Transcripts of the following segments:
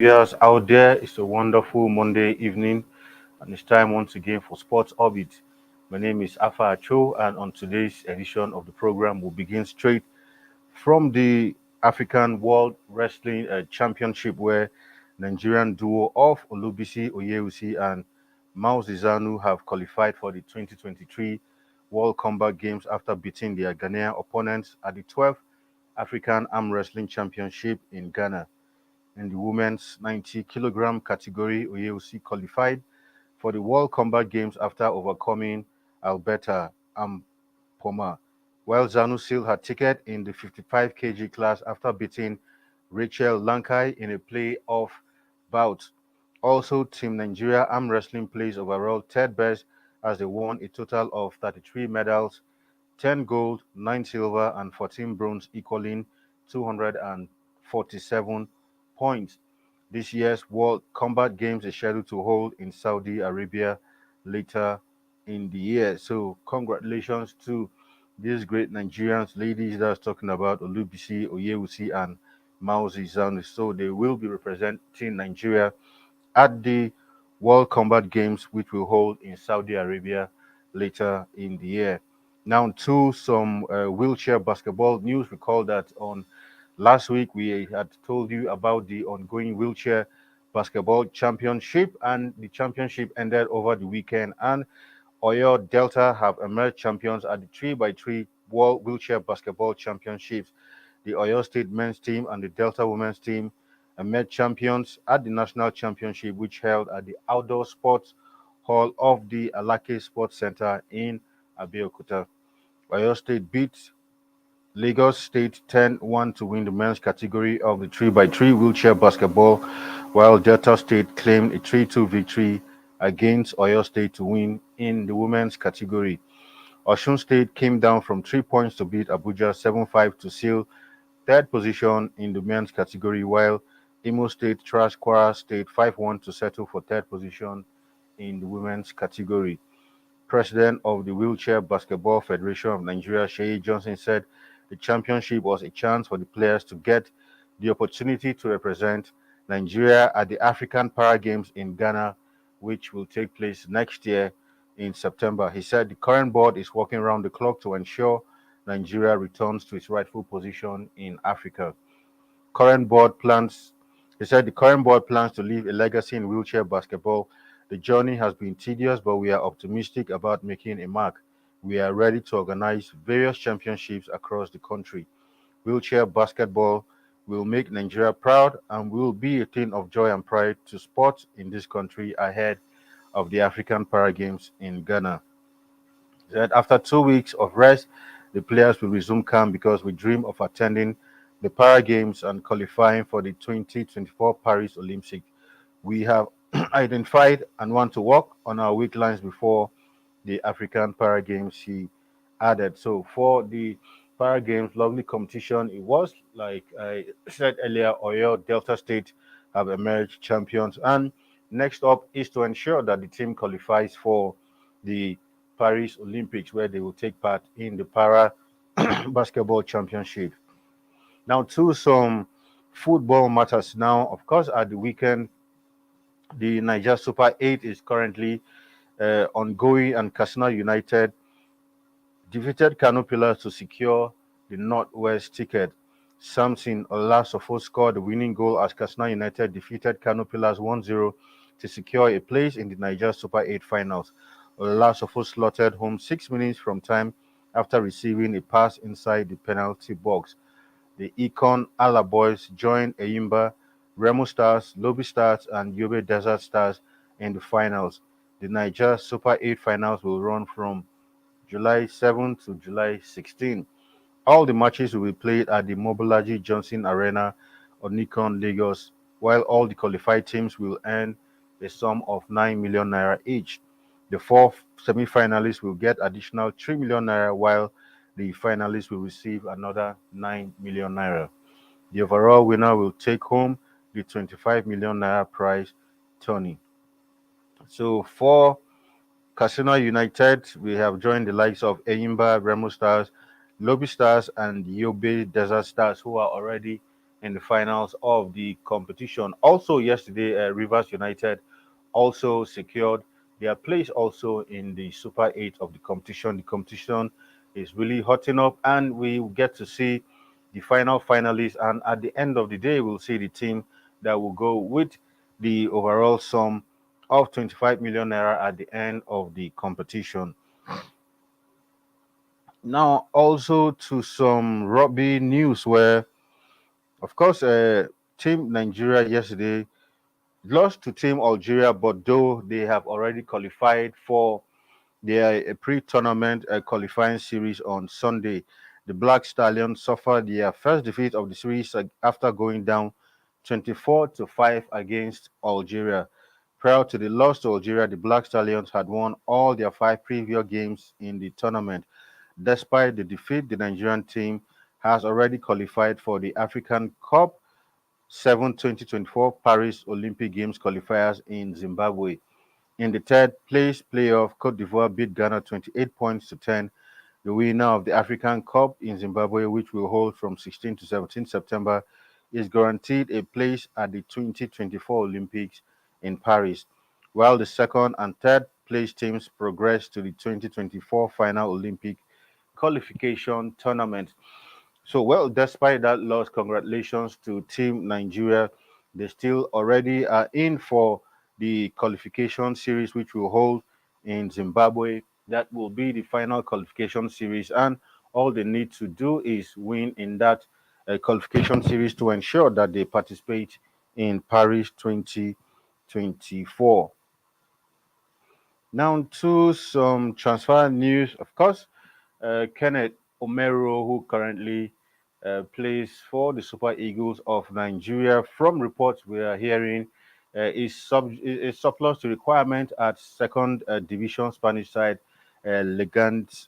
Yes, out there, it's a wonderful Monday evening, and it's time once again for Sports Orbit. My name is Afa Acho, and on today's edition of the program, we'll begin straight from the African World Wrestling Championship, where Nigerian duo of Olubisi, Oyewusi, and Mauzi Zaanu have qualified for the 2023 World Combat Games after beating their Ghanaian opponents at the 12th African Arm Wrestling Championship in Ghana. In the women's 90 kilogram category, Oyewusi qualified for the World Combat Games after overcoming Alberta Ampoma, while Zaanu sealed her ticket in the 55 kg class after beating Rachel Lankai in a playoff bout. Also, Team Nigeria Arm Wrestling placed overall third best as they won a total of 33 medals, 10 gold, 9 silver, and 14 bronze, equaling 247 points. This year's World Combat Games is scheduled to hold in Saudi Arabia later in the year. So, congratulations to these great Nigerians, ladies that's talking about Olubisi, Oyewusi, and Mauzi Zaunu. So, they will be representing Nigeria at the World Combat Games, which will hold in Saudi Arabia later in the year. Now, to some wheelchair basketball news. Recall that on last week we had told you about the ongoing wheelchair basketball championship, and the championship ended over the weekend. And Oyo Delta have emerged champions at the 3x3 World Wheelchair Basketball Championships. The Oyo State men's team and the Delta women's team emerged champions at the national championship, which held at the outdoor sports hall of the Alake Sports Center in Abeokuta. Oyo State beat Lagos State 10-1 to win the men's category of the 3x3 wheelchair basketball, while Delta State claimed a 3-2 victory against Oyo State to win in the women's category. Osun State came down from 3 points to beat Abuja 7-5 to seal third position in the men's category, while Imo State trashed Kwara State 5-1 to settle for third position in the women's category. President of the Wheelchair Basketball Federation of Nigeria, Sheyi Johnson, said the championship was a chance for the players to get the opportunity to represent Nigeria at the African Para Games in Ghana, which will take place next year in September. He said the current board is working around the clock to ensure Nigeria returns to its rightful position in Africa. Current board plans He said the current board plans to leave a legacy in wheelchair basketball. The journey has been tedious, but we are optimistic about making a mark. We are ready to organize various championships across the country. Wheelchair basketball will make Nigeria proud and will be a thing of joy and pride to sports in this country ahead of the African Para Games in Ghana. He said after 2 weeks of rest, the players will resume camp because we dream of attending the Para Games and qualifying for the 2024 Paris Olympics. We have identified and want to work on our weak lines before the African Para Games, he added. So for the Para Games, lovely competition. It was, like I said earlier, Oyo Delta State have emerged champions. And next up is to ensure that the team qualifies for the Paris Olympics, where they will take part in the Para Basketball Championship. Now, to some football matters. Now, of course, at the weekend, the Niger Super 8 is currently ongoing, and Casino United defeated Kano Pillars to secure the Northwest ticket. Samson Olasofo scored the winning goal as Casino United defeated Kano Pillars 1-0 to secure a place in the Niger Super 8 finals. Olasofo slotted home 6 minutes from time after receiving a pass inside the penalty box. The Econ Ala Boys joined Eyimba, Remo Stars, Lobby Stars, and Yobe Desert Stars in the finals. The Niger Super 8 finals will run from July 7 to July 16. All the matches will be played at the Mobolaji Johnson Arena on Nikon, Lagos, while all the qualified teams will earn a sum of 9 million naira each. The four semi-finalists will get additional 3 million naira, while the finalists will receive another 9 million naira. The overall winner will take home the 25 million naira prize tourney. So for Casino United, we have joined the likes of Eyimba, Remo Stars, Lobby Stars, and Yobe Desert Stars, who are already in the finals of the competition. Also, yesterday, Rivers United also secured their place also in the Super 8 of the competition. The competition is really hotting up, and we get to see the final finalists. And at the end of the day, we'll see the team that will go with the overall sum of 25 million naira at the end of the competition. Now, also to some rugby news where, of course, Team Nigeria yesterday lost to Team Algeria, but though they have already qualified for their pre-tournament qualifying series on Sunday, the Black Stallions suffered their first defeat of the series after going down 24 to 5 against Algeria. Prior to the loss to Algeria, the Black Stallions had won all their 5 previous games in the tournament. Despite the defeat, the Nigerian team has already qualified for the African Cup 7 2024 Paris Olympic Games qualifiers in Zimbabwe. In the third place playoff, Cote d'Ivoire beat Ghana 28 points to 10. The winner of the African Cup in Zimbabwe, which will hold from 16 to 17 September, is guaranteed a place at the 2024 Olympics in Paris, while the second and third place teams progress to the 2024 final Olympic qualification tournament. So, well, despite that loss, congratulations to Team Nigeria. They still already are in for the qualification series, which will hold in Zimbabwe. That will be the final qualification series, and all they need to do is win in that qualification series to ensure that they participate in Paris 2024. Now, to some transfer news, of course. Kenneth Omero, who currently plays for the Super Eagles of Nigeria. From reports we are hearing, is surplus to requirement at second division Spanish side Legant.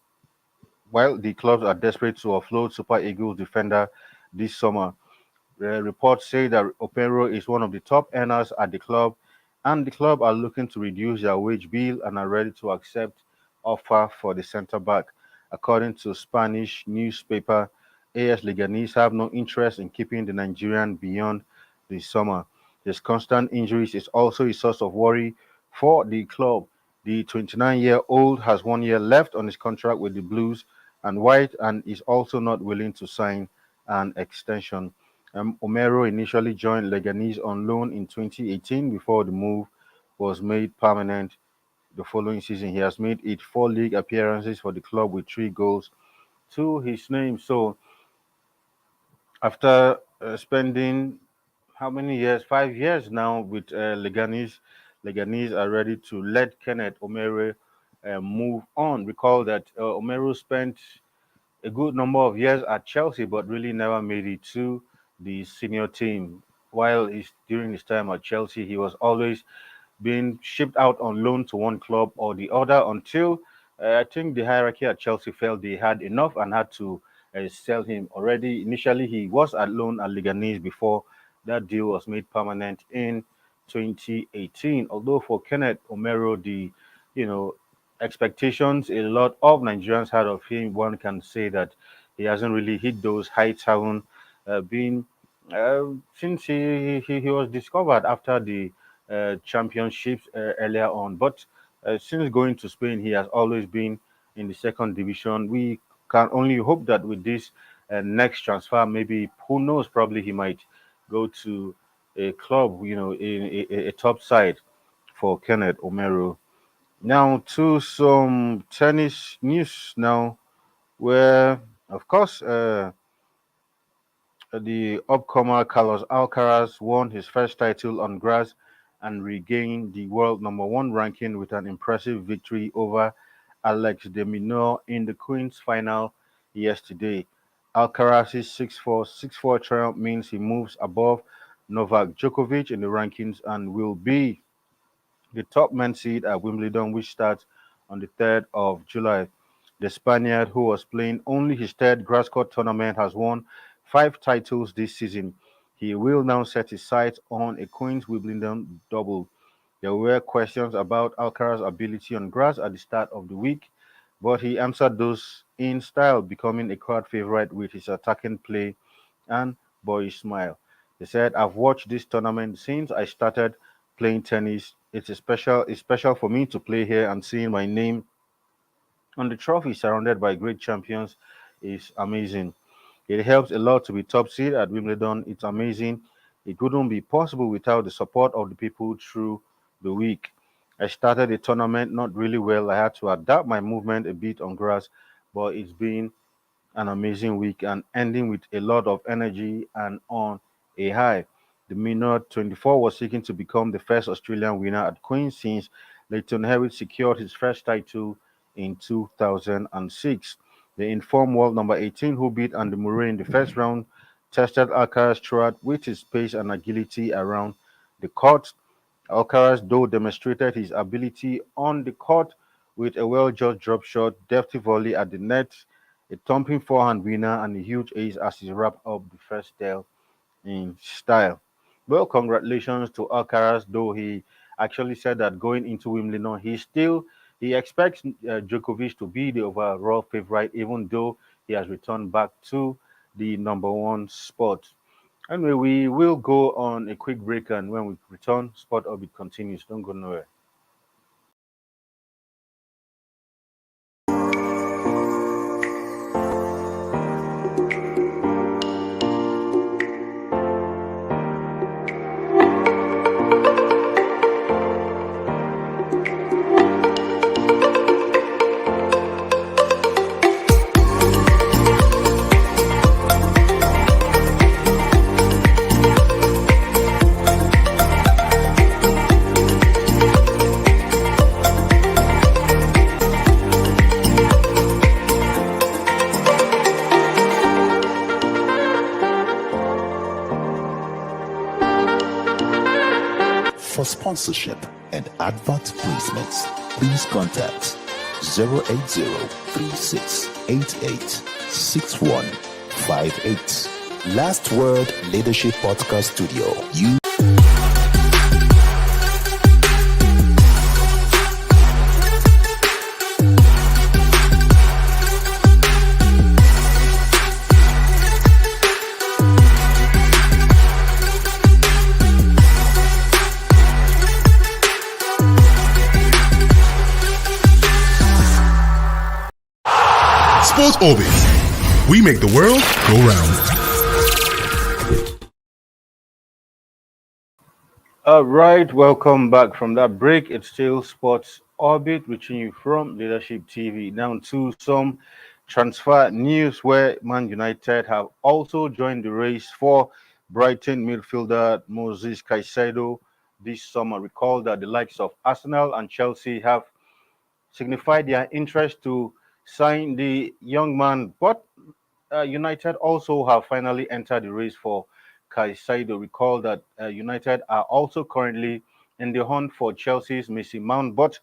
While the clubs are desperate to offload Super Eagles defender this summer, reports say that Opero is one of the top earners at the club, and the club are looking to reduce their wage bill and are ready to accept offer for the centre back. According to Spanish newspaper, AS Leganese have no interest in keeping the Nigerian beyond the summer. His constant injuries is also a source of worry for the club. The 29-year-old has 1 year left on his contract with the Blues and White and is also not willing to sign an extension. Omero initially joined Leganese on loan in 2018 before the move was made permanent the following season. He has made it 4 league appearances for the club with 3 goals to his name. So after spending how many years? 5 years now with Leganese. Leganese are ready to let Kenneth Omero move on. Recall that Omero spent a good number of years at Chelsea, but really never made it to the senior team. While during his time at Chelsea, he was always being shipped out on loan to one club or the other until I think the hierarchy at Chelsea felt they had enough and had to sell him. Already, initially, he was at loan at Leganese before that deal was made permanent in 2018. Although for Kenneth Omero, the you know expectations a lot of Nigerians had of him, one can say that he hasn't really hit those heights, haven't been since he was discovered after the championships earlier on. But since going to Spain, he has always been in the second division. We can only hope that with this next transfer, maybe who knows, probably he might go to a club, in a top side for Kenneth Omero. Now to some tennis news now, where of course the upcomer Carlos Alcaraz won his first title on grass and regained the world number one ranking with an impressive victory over Alex de Minaur in the Queen's final yesterday. Alcaraz's 6-4 triumph means he moves above Novak Djokovic in the rankings and will be the top man seed at Wimbledon, which starts on the 3rd of July. The Spaniard, who was playing only his third grass court tournament, has won 5 titles this season. He will now set his sights on a Queen's Wimbledon double. There were questions about Alcaraz's ability on grass at the start of the week, but he answered those in style, becoming a crowd favorite with his attacking play and boyish smile. He said, I've watched this tournament since I started playing tennis. It's special for me to play here and seeing my name on the trophy surrounded by great champions is amazing. It helps a lot to be top seed at Wimbledon. It's amazing. It wouldn't be possible without the support of the people through the week. I started the tournament not really well. I had to adapt my movement a bit on grass, but it's been an amazing week and ending with a lot of energy and on a high. The Minot 24 was seeking to become the first Australian winner at Queen's since Leighton Hewitt secured his first title in 2006. The informed world number 18, who beat Andy Murray in the first round, tested Alcaraz throughout with his pace and agility around the court. Alcaraz, though, demonstrated his ability on the court with a well-judged drop shot, deft volley at the net, a thumping forehand winner, and a huge ace as he wrapped up the first day in style. Well, congratulations to Alcaraz, though he actually said that going into Wimbledon, he expects Djokovic to be the overall favorite, even though he has returned back to the number one spot. Anyway, we will go on a quick break, and when we return, Sport Orbit continues. Don't go nowhere. For sponsorship and advert placements, please contact 080-3688-6158. Last Word Leadership Podcast Studio. Sports Orbit. We make the world go round. All right, welcome back from that break. It's still Sports Orbit, reaching you from Leadership TV. Down to some transfer news where Man United have also joined the race for Brighton midfielder Moses Caicedo this summer. Recall that the likes of Arsenal and Chelsea have signified their interest to sign the young man, but United also have finally entered the race for Caicedo. Recall that United are also currently in the hunt for Chelsea's Mason Mount, but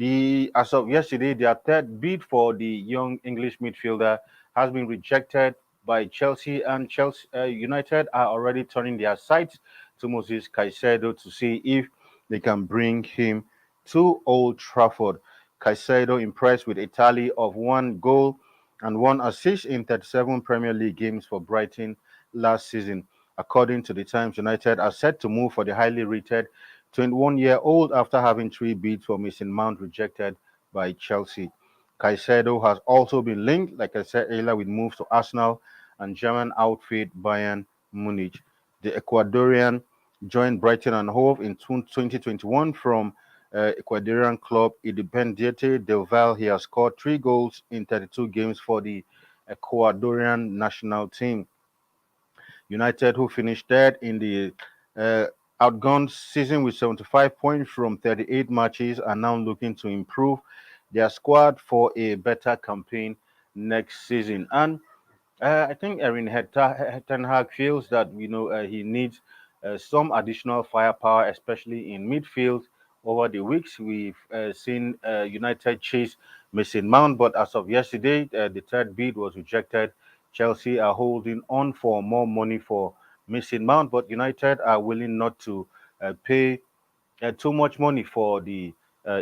as of yesterday, their third bid for the young English midfielder has been rejected by Chelsea, and Chelsea United are already turning their sights to Moses Caicedo to see if they can bring him to Old Trafford. Caicedo impressed with a tally of 1 goal and 1 assist in 37 Premier League games for Brighton last season. According to the Times, United are set to move for the highly rated 21-year-old after having 3 bids for Mason Mount rejected by Chelsea. Caicedo has also been linked, like I said earlier, with moves to Arsenal and German outfit Bayern Munich. The Ecuadorian joined Brighton and Hove in 2021 from Ecuadorian club Independiente del Valle. He has scored 3 goals in 32 games for the Ecuadorian national team. United, who finished third in the uh, outgone season with 75 points from 38 matches, are now looking to improve their squad for a better campaign next season. And I think Erin Ten Hag feels that he needs some additional firepower, especially in midfield. Over the weeks, we've seen United chase Mason Mount, but as of yesterday, the third bid was rejected. Chelsea are holding on for more money for Mason Mount, but United are willing not to pay too much money for the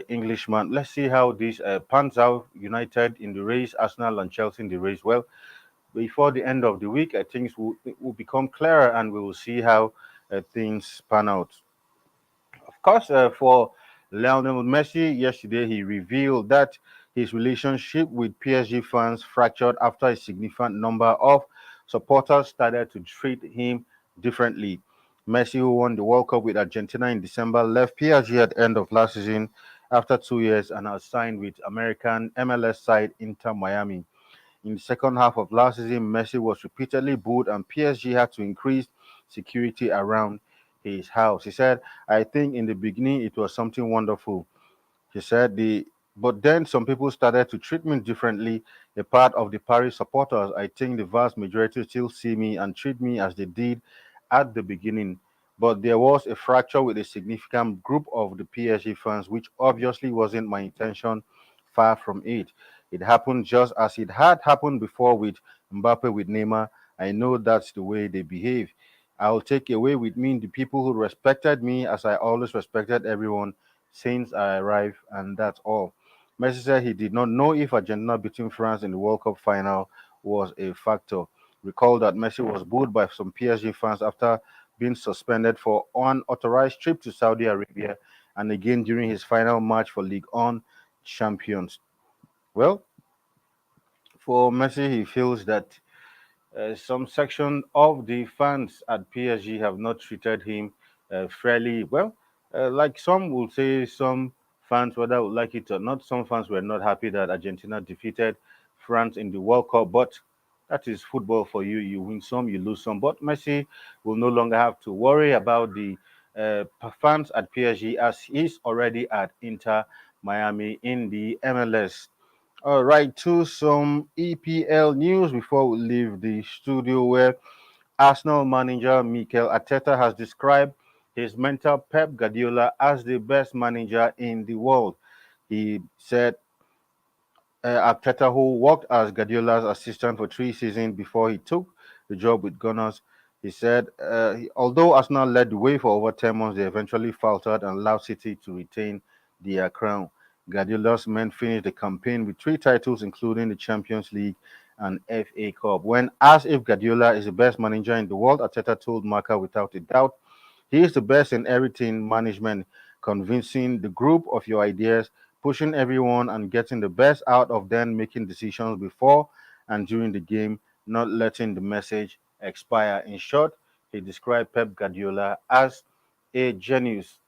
Englishman. Let's see how this pans out. United in the race, Arsenal and Chelsea in the race. Well, before the end of the week, I think it will become clearer and we will see how things pan out. Of course, for Lionel Messi, yesterday he revealed that his relationship with PSG fans fractured after a significant number of supporters started to treat him differently. Messi, who won the World Cup with Argentina in December, left PSG at the end of last season after 2 years and has signed with American MLS side Inter Miami. In the second half of last season, Messi was repeatedly booed and PSG had to increase security around his house. He said, I think in the beginning it was something wonderful. He said but then some people started to treat me differently. A part of the Paris supporters, I think the vast majority still see me and treat me as they did at the beginning. But there was a fracture with a significant group of the PSG fans, which obviously wasn't my intention, far from it. It happened just as it had happened before with Mbappe with Neymar. I know that's the way they behave. I'll take away with me the people who respected me as I always respected everyone since I arrived, and that's all. Messi said he did not know if Argentina beating France in the World Cup final was a factor. Recall that Messi was booed by some PSG fans after being suspended for unauthorized trip to Saudi Arabia and again during his final match for League On champions. Well, for Messi, he feels that some section of the fans at PSG have not treated him fairly well. Like some will say, some fans, whether I would like it or not, some fans were not happy that Argentina defeated France in the World Cup. But that is football for you. You win some, you lose some. But Messi will no longer have to worry about the fans at PSG as he's already at Inter Miami in the MLS. All right, to some EPL news before we leave the studio, where Arsenal manager Mikel Arteta has described his mentor Pep Guardiola as the best manager in the world. He said Arteta, who worked as Guardiola's assistant for 3 seasons before he took the job with Gunners, he said, although Arsenal led the way for over 10 months, they eventually faltered and allowed City to retain their crown. Guardiola's men finished the campaign with 3 titles, including the Champions League and FA Cup. When asked if Guardiola is the best manager in the world, Arteta told Marca without a doubt, he is the best in everything management, convincing the group of your ideas, pushing everyone and getting the best out of them, making decisions before and during the game, not letting the message expire. In short, he described Pep Guardiola as a genius.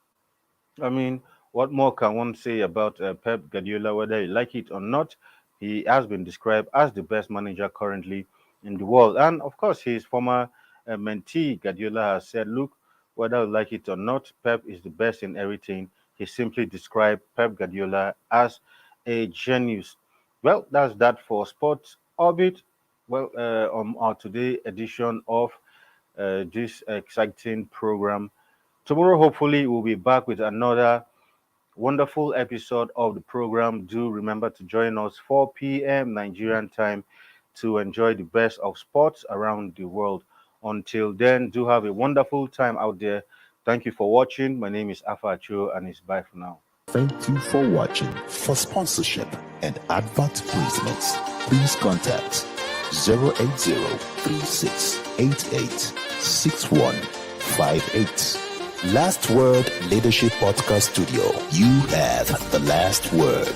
I mean, what more can one say about Pep Guardiola, whether you like it or not? He has been described as the best manager currently in the world. And of course, his former mentee, Guardiola, has said, look, whether you like it or not, Pep is the best in everything. He simply described Pep Guardiola as a genius. Well, that's that for Sports Orbit. Well, on our today edition of this exciting program. Tomorrow, hopefully, we'll be back with another wonderful episode of the program. Do remember to join us 4 p.m. Nigerian time to enjoy the best of sports around the world. Until then, do have a wonderful time out there. Thank you for watching. My name is Afa Acho, and it's bye for now. Thank you for watching. For sponsorship and advert placements, please contact 080-3688-6158. Last Word Leadership Podcast Studio. You have the last word.